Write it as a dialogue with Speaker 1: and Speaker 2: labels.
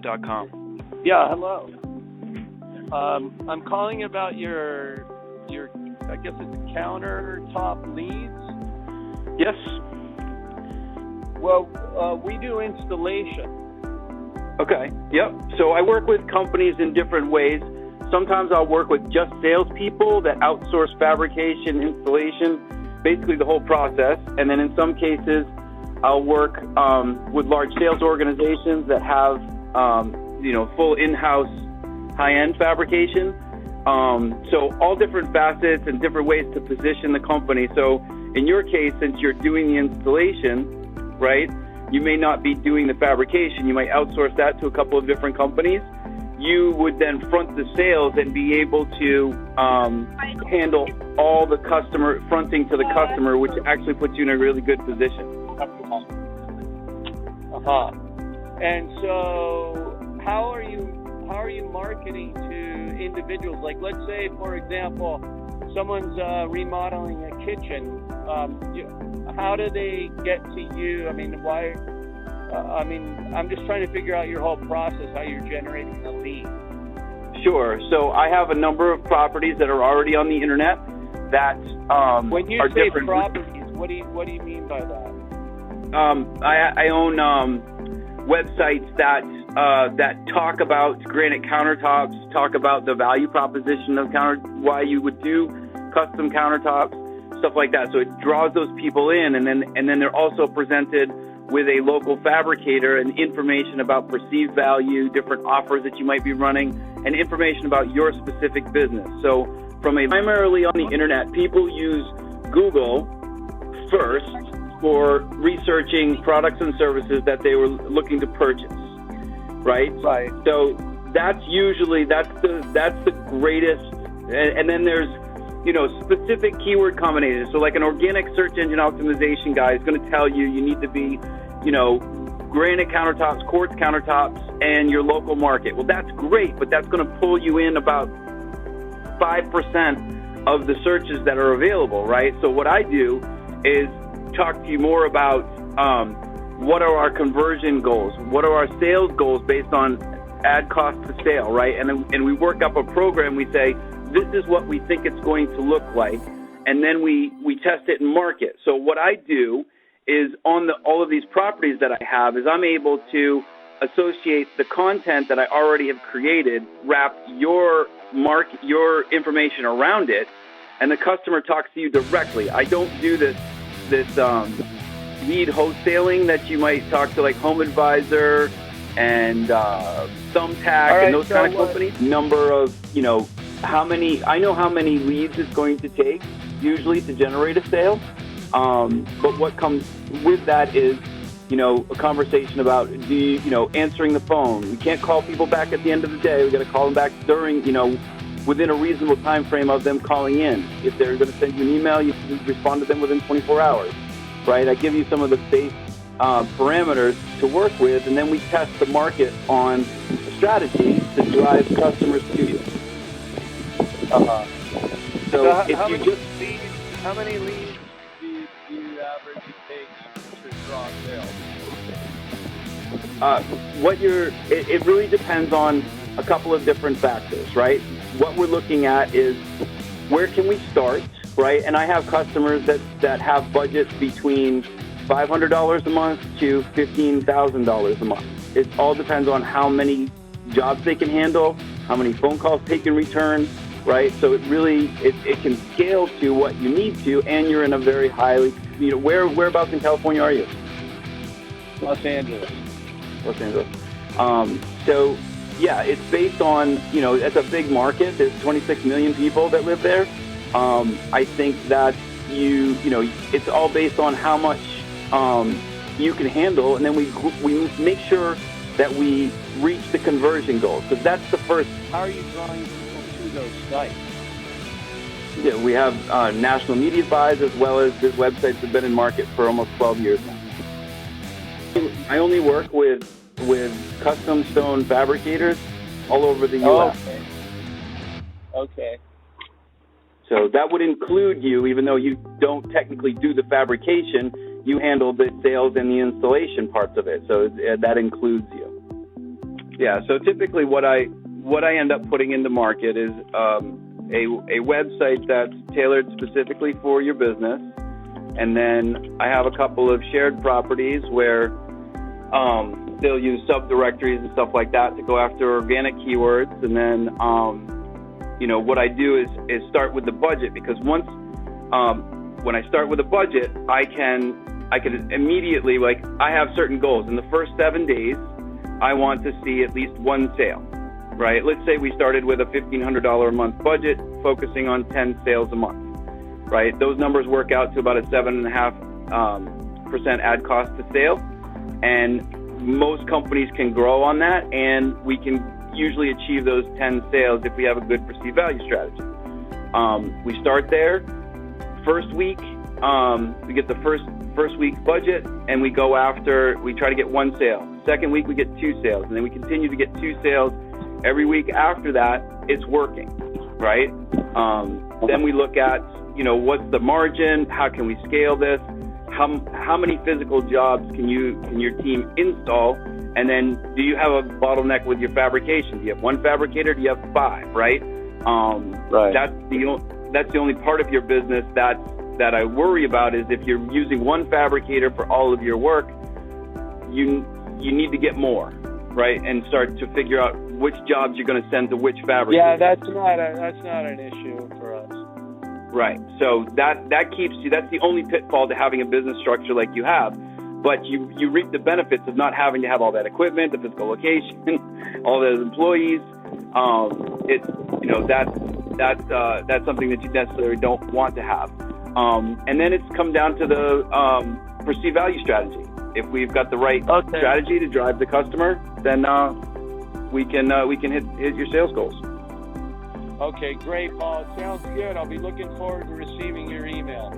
Speaker 1: FireUps.com.
Speaker 2: Yeah, hello. I'm calling about your I guess it's countertop leads.
Speaker 1: Yes.
Speaker 2: Well, we do installation.
Speaker 1: Okay. Yep. So I work with companies in different ways. Sometimes I'll work with just salespeople that outsource fabrication, installation, basically the whole process. And then in some cases, I'll work with large sales organizations that have, full in-house high-end fabrication. So all different facets and different ways to position the company. So in your case, since you're doing the installation, right, you may not be doing the fabrication. You might outsource that to a couple of different companies. You would then front the sales and be able to handle all the customer fronting to the customer, which actually puts you in a really good position.
Speaker 2: And so, how are you marketing to individuals? Like, let's say, for example, someone's remodeling a kitchen. How do they get to you? I mean, why? I'm just trying to figure out your whole process, how you're generating the lead.
Speaker 1: Sure. So I have a number of properties that are already on the internet that
Speaker 2: when you
Speaker 1: are
Speaker 2: say
Speaker 1: different.
Speaker 2: Properties, what do you mean by that?
Speaker 1: I own websites that talk about Granite Countertops, talk about the value proposition of why you would do custom countertops, stuff like that. So it draws those people in, and then they're also presented with a local fabricator and information about perceived value, different offers that you might be running, and information about your specific business. So primarily on the internet, people use Google first for researching products and services that they were looking to purchase, right?
Speaker 2: Right.
Speaker 1: So that's the greatest, and then there's specific keyword combinations. So like an organic search engine optimization guy is going to tell you need to be, granite countertops, quartz countertops, and your local market. Well, that's great, but that's going to pull you in about 5% of the searches that are available, right? So what I do is talk to you more about what are our conversion goals, what are our sales goals based on ad cost to sale, right? And we work up a program. We say, this is what we think it's going to look like, and then we test it and mark it. So what I do is on all of these properties that I have is I'm able to associate the content that I already have created, wrap your information around it, and the customer talks to you directly. I don't do this lead wholesaling that you might talk to like Home Advisor and Thumbtack and those kind of companies. Number of, I know how many leads it's going to take usually to generate a sale. But what comes with that is, a conversation about answering the phone. We can't call people back at the end of the day. We got to call them back during, within a reasonable time frame of them calling in. If they're going to send you an email, you can respond to them within 24 hours, right? I give you some of the base parameters to work with, and then we test the market on the strategy to drive customers to you. So
Speaker 2: how many leads do you average take to draw sales?
Speaker 1: It really depends on a couple of different factors, right? What we're looking at is where can we start, right? And I have customers that have budgets between $500 a month to $15,000 a month. It all depends on how many jobs they can handle, how many phone calls they can return, right? So it really, it can scale to what you need to, and you're in a very highly, whereabouts in California are you?
Speaker 2: Los Angeles.
Speaker 1: So yeah, it's based on, it's a big market. There's 26 million people that live there. I think that it's all based on how much you can handle, and then we make sure that we reach the conversion goals, because that's the first.
Speaker 2: How are you drawing people to those sites?
Speaker 1: Yeah, we have national media buys, as well as the websites have been in market for almost 12 years now. I only work with custom stone fabricators all over the U.S.
Speaker 2: Okay.
Speaker 1: So that would include you, even though you don't technically do the fabrication, you handle the sales and the installation parts of it. So that includes you. Yeah. So typically, what I end up putting into market is a website that's tailored specifically for your business, and then I have a couple of shared properties where they'll use subdirectories and stuff like that to go after organic keywords. And then, what I do is start with the budget, because once, when I start with a budget, I can immediately, like, I have certain goals. In the first 7 days, I want to see at least one sale, right? Let's say we started with a $1,500 a month budget, focusing on 10 sales a month, right? Those numbers work out to about a 7.5% ad cost to sale. And most companies can grow on that, and we can usually achieve those 10 sales if we have a good perceived value strategy. We start there. First week, we get the first week's budget, and we try to get one sale. Second week, we get 2 sales, and then we continue to get 2 sales every week after that. It's working, right? Then we look at, what's the margin? How can we scale this? How many physical jobs can your team install? And then, do you have a bottleneck with your fabrication? Do you have one fabricator? Do you have 5? Right.
Speaker 2: Right.
Speaker 1: That's the only part of your business that I worry about, is if you're using one fabricator for all of your work, you need to get more, right? And start to figure out which jobs you're going to send to which fabricator.
Speaker 2: Yeah, that's not an issue for us.
Speaker 1: Right. So that keeps you. That's the only pitfall to having a business structure like you have. But you reap the benefits of not having to have all that equipment, the physical location, all those employees. That's something that you necessarily don't want to have. And then it's come down to the perceived value strategy. If we've got the right strategy to drive the customer, then we can hit your sales goals.
Speaker 2: Okay, great, Paul. Sounds good. I'll be looking forward to receiving your email.